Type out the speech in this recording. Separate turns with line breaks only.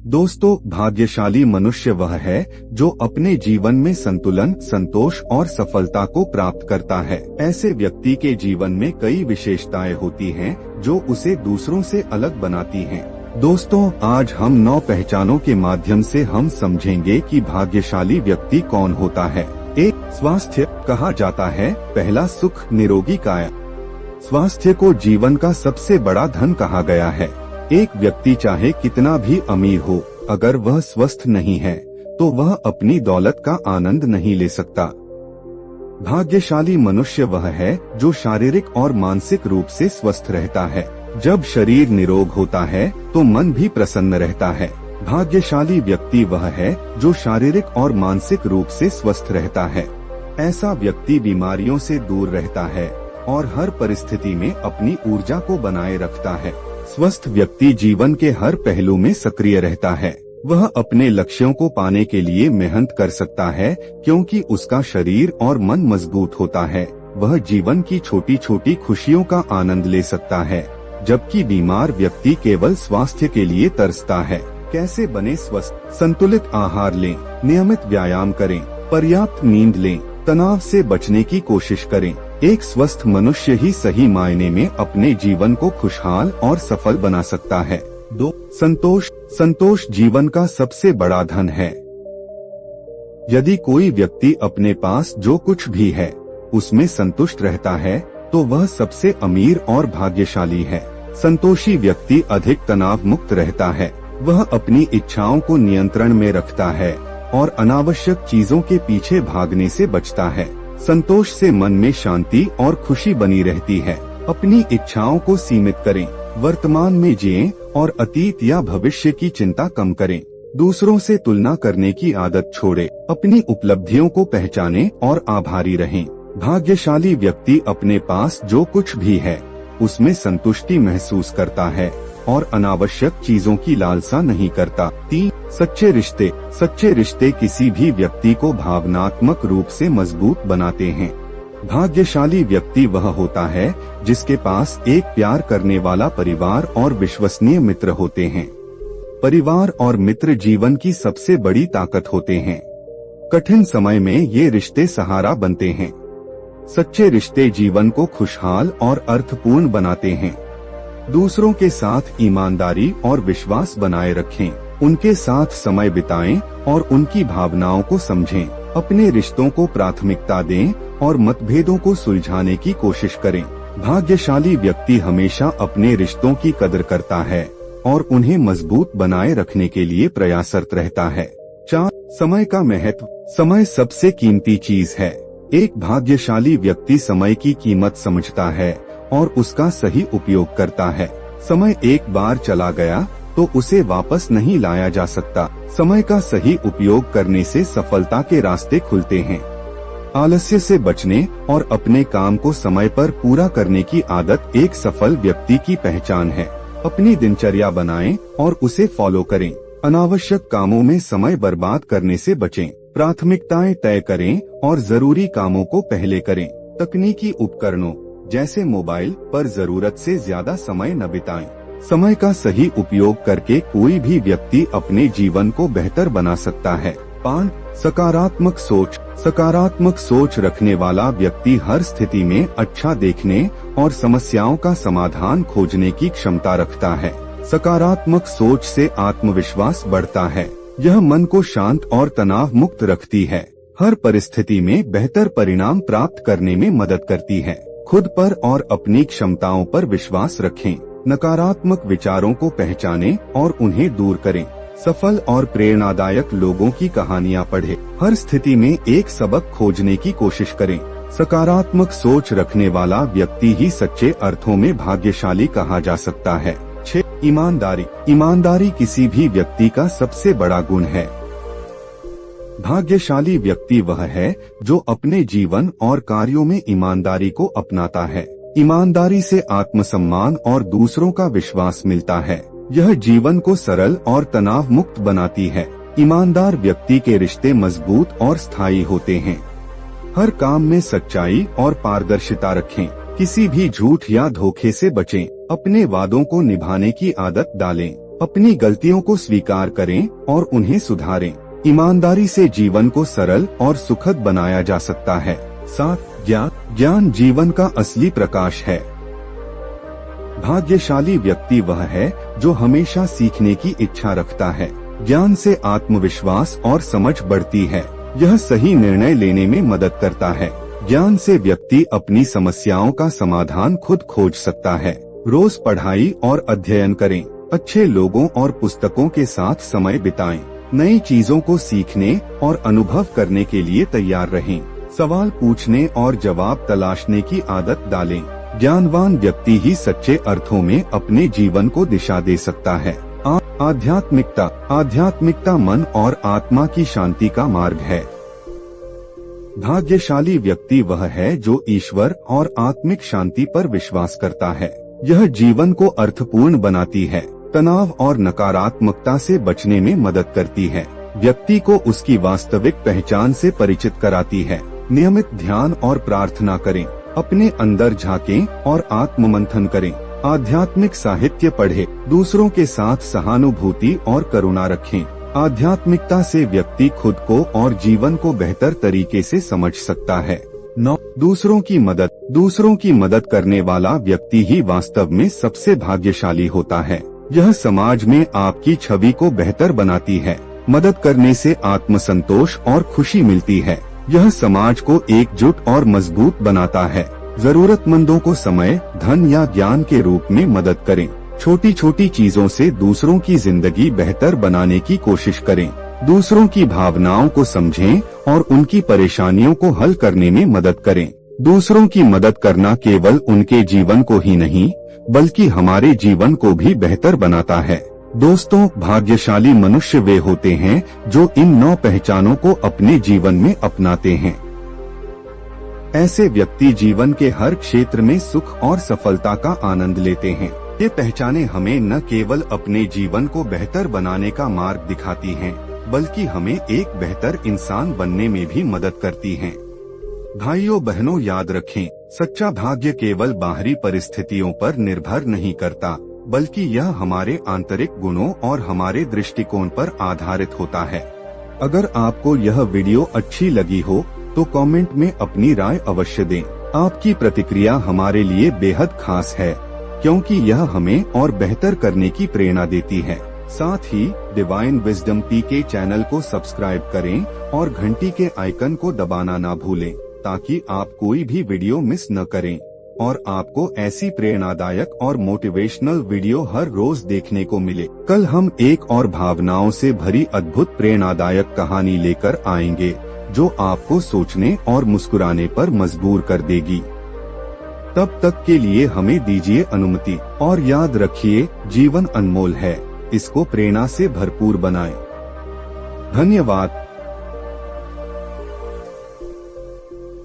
दोस्तों, भाग्यशाली मनुष्य वह है जो अपने जीवन में संतुलन, संतोष और सफलता को प्राप्त करता है। ऐसे व्यक्ति के जीवन में कई विशेषताएं होती हैं जो उसे दूसरों से अलग बनाती हैं। दोस्तों, आज हम 9 पहचानों के माध्यम से हम समझेंगे कि भाग्यशाली व्यक्ति कौन होता है। 1. स्वास्थ्य। कहा जाता है, पहला सुख निरोगी काया। स्वास्थ्य को जीवन का सबसे बड़ा धन कहा गया है। एक व्यक्ति चाहे कितना भी अमीर हो, अगर वह स्वस्थ नहीं है तो वह अपनी दौलत का आनंद नहीं ले सकता। भाग्यशाली मनुष्य वह है जो शारीरिक और मानसिक रूप से स्वस्थ रहता है। जब शरीर निरोग होता है तो मन भी प्रसन्न रहता है। भाग्यशाली व्यक्ति वह है जो शारीरिक और मानसिक रूप से स्वस्थ रहता है। ऐसा व्यक्ति बीमारियों से दूर रहता है और हर परिस्थिति में अपनी ऊर्जा को बनाए रखता है। स्वस्थ व्यक्ति जीवन के हर पहलू में सक्रिय रहता है। वह अपने लक्ष्यों को पाने के लिए मेहनत कर सकता है क्योंकि उसका शरीर और मन मजबूत होता है। वह जीवन की छोटी छोटी खुशियों का आनंद ले सकता है, जबकि बीमार व्यक्ति केवल स्वास्थ्य के लिए तरसता है। कैसे बने स्वस्थ? संतुलित आहार लें, नियमित व्यायाम करें, पर्याप्त नींद लें, तनाव से बचने की कोशिश करें। एक स्वस्थ मनुष्य ही सही मायने में अपने जीवन को खुशहाल और सफल बना सकता है। 2. संतोष। संतोष जीवन का सबसे बड़ा धन है। यदि कोई व्यक्ति अपने पास जो कुछ भी है उसमें संतुष्ट रहता है तो वह सबसे अमीर और भाग्यशाली है। संतोषी व्यक्ति अधिक तनाव मुक्त रहता है। वह अपनी इच्छाओं को नियंत्रण में रखता है और अनावश्यक चीजों के पीछे भागने से बचता है। संतोष से मन में शांति और खुशी बनी रहती है। अपनी इच्छाओं को सीमित करें, वर्तमान में जिएं और अतीत या भविष्य की चिंता कम करें। दूसरों से तुलना करने की आदत छोड़ें, अपनी उपलब्धियों को पहचानें और आभारी रहें। भाग्यशाली व्यक्ति अपने पास जो कुछ भी है उसमें संतुष्टि महसूस करता है और अनावश्यक चीजों की लालसा नहीं करता। 3. सच्चे रिश्ते। सच्चे रिश्ते किसी भी व्यक्ति को भावनात्मक रूप से मजबूत बनाते हैं। भाग्यशाली व्यक्ति वह होता है जिसके पास एक प्यार करने वाला परिवार और विश्वसनीय मित्र होते हैं। परिवार और मित्र जीवन की सबसे बड़ी ताकत होते हैं। कठिन समय में ये रिश्ते सहारा बनते हैं। सच्चे रिश्ते जीवन को खुशहाल और अर्थपूर्ण बनाते हैं। दूसरों के साथ ईमानदारी और विश्वास बनाए रखें। उनके साथ समय बिताएं और उनकी भावनाओं को समझें। अपने रिश्तों को प्राथमिकता दें और मतभेदों को सुलझाने की कोशिश करें। भाग्यशाली व्यक्ति हमेशा अपने रिश्तों की कदर करता है और उन्हें मजबूत बनाए रखने के लिए प्रयासरत रहता है। 4. समय का महत्व। समय सबसे कीमती चीज है। एक भाग्यशाली व्यक्ति समय की कीमत समझता है और उसका सही उपयोग करता है। समय एक बार चला गया तो उसे वापस नहीं लाया जा सकता। समय का सही उपयोग करने से सफलता के रास्ते खुलते हैं। आलस्य से बचने और अपने काम को समय पर पूरा करने की आदत एक सफल व्यक्ति की पहचान है। अपनी दिनचर्या बनाएं और उसे फॉलो करें। अनावश्यक कामों में समय बर्बाद करने से बचें। प्राथमिकताएं तय करें और जरूरी कामों को पहले करें। तकनीकी उपकरणों जैसे मोबाइल पर जरूरत से ज्यादा समय न बिताएं। समय का सही उपयोग करके कोई भी व्यक्ति अपने जीवन को बेहतर बना सकता है। 5. सकारात्मक सोच। सकारात्मक सोच रखने वाला व्यक्ति हर स्थिति में अच्छा देखने और समस्याओं का समाधान खोजने की क्षमता रखता है। सकारात्मक सोच से आत्मविश्वास बढ़ता है। यह मन को शांत और तनाव मुक्त रखती है। हर परिस्थिति में बेहतर परिणाम प्राप्त करने में मदद करती है। खुद पर और अपनी क्षमताओं पर विश्वास रखें। नकारात्मक विचारों को पहचानें और उन्हें दूर करें। सफल और प्रेरणादायक लोगों की कहानियां पढ़ें। हर स्थिति में एक सबक खोजने की कोशिश करें। सकारात्मक सोच रखने वाला व्यक्ति ही सच्चे अर्थों में भाग्यशाली कहा जा सकता है। 6. ईमानदारी। ईमानदारी किसी भी व्यक्ति का सबसे बड़ा गुण है। भाग्यशाली व्यक्ति वह है जो अपने जीवन और कार्यों में ईमानदारी को अपनाता है। ईमानदारी से आत्मसम्मान और दूसरों का विश्वास मिलता है। यह जीवन को सरल और तनाव मुक्त बनाती है। ईमानदार व्यक्ति के रिश्ते मजबूत और स्थायी होते हैं। हर काम में सच्चाई और पारदर्शिता रखें। किसी भी झूठ या धोखे से बचें। अपने वादों को निभाने की आदत डालें। अपनी गलतियों को स्वीकार करें और उन्हें सुधारें। ईमानदारी से जीवन को सरल और सुखद बनाया जा सकता है। 7. ज्ञान जीवन का असली प्रकाश है। भाग्यशाली व्यक्ति वह है जो हमेशा सीखने की इच्छा रखता है। ज्ञान से आत्मविश्वास और समझ बढ़ती है। यह सही निर्णय लेने में मदद करता है। ज्ञान से व्यक्ति अपनी समस्याओं का समाधान खुद खोज सकता है। रोज पढ़ाई और अध्ययन करें। अच्छे लोगों और पुस्तकों के साथ समय बिताएं। नई चीजों को सीखने और अनुभव करने के लिए तैयार रहें। सवाल पूछने और जवाब तलाशने की आदत डालें। ज्ञानवान व्यक्ति ही सच्चे अर्थों में अपने जीवन को दिशा दे सकता है। आध्यात्मिकता मन और आत्मा की शांति का मार्ग है। भाग्यशाली व्यक्ति वह है जो ईश्वर और आत्मिक शांति पर विश्वास करता है। यह जीवन को अर्थपूर्ण बनाती है, तनाव और नकारात्मकता से बचने में मदद करती है, व्यक्ति को उसकी वास्तविक पहचान से परिचित कराती है। नियमित ध्यान और प्रार्थना करें, अपने अंदर झांकें और आत्ममंथन करें। आध्यात्मिक साहित्य पढ़ें, दूसरों के साथ सहानुभूति और करुणा रखें। आध्यात्मिकता से व्यक्ति खुद को और जीवन को बेहतर तरीके से समझ सकता है। 9. दूसरों की मदद करने वाला व्यक्ति ही वास्तव में सबसे भाग्यशाली होता है। यह समाज में आपकी छवि को बेहतर बनाती है। मदद करने से आत्मसंतोष और खुशी मिलती है। यह समाज को एकजुट और मजबूत बनाता है। जरूरतमंदों को समय, धन या ज्ञान के रूप में मदद करें। छोटी छोटी चीजों से दूसरों की जिंदगी बेहतर बनाने की कोशिश करें। दूसरों की भावनाओं को समझें और उनकी परेशानियों को हल करने में मदद करें। दूसरों की मदद करना केवल उनके जीवन को ही नहीं बल्कि हमारे जीवन को भी बेहतर बनाता है। दोस्तों, भाग्यशाली मनुष्य वे होते हैं जो इन 9 पहचानों को अपने जीवन में अपनाते हैं। ऐसे व्यक्ति जीवन के हर क्षेत्र में सुख और सफलता का आनंद लेते हैं। ये पहचानें हमें न केवल अपने जीवन को बेहतर बनाने का मार्ग दिखाती हैं, बल्कि हमें एक बेहतर इंसान बनने में भी मदद करती हैं। भाइयों बहनों, याद रखें, सच्चा भाग्य केवल बाहरी परिस्थितियों पर निर्भर नहीं करता, बल्कि यह हमारे आंतरिक गुणों और हमारे दृष्टिकोण पर आधारित होता है। अगर आपको यह वीडियो अच्छी लगी हो तो कमेंट में अपनी राय अवश्य दें। आपकी प्रतिक्रिया हमारे लिए बेहद खास है, क्योंकि यह हमें और बेहतर करने की प्रेरणा देती है। साथ ही डिवाइन विजडम पीके चैनल को सब्सक्राइब करें और घंटी के आइकन को दबाना ना भूलें, ताकि आप कोई भी वीडियो मिस न करें और आपको ऐसी प्रेरणादायक और मोटिवेशनल वीडियो हर रोज देखने को मिले। कल हम एक और भावनाओं से भरी अद्भुत प्रेरणादायक कहानी लेकर आएंगे, जो आपको सोचने और मुस्कुराने पर मजबूर कर देगी। तब तक के लिए हमें दीजिए अनुमति और याद रखिए, जीवन अनमोल है, इसको प्रेरणा से भरपूर बनाएं। धन्यवाद।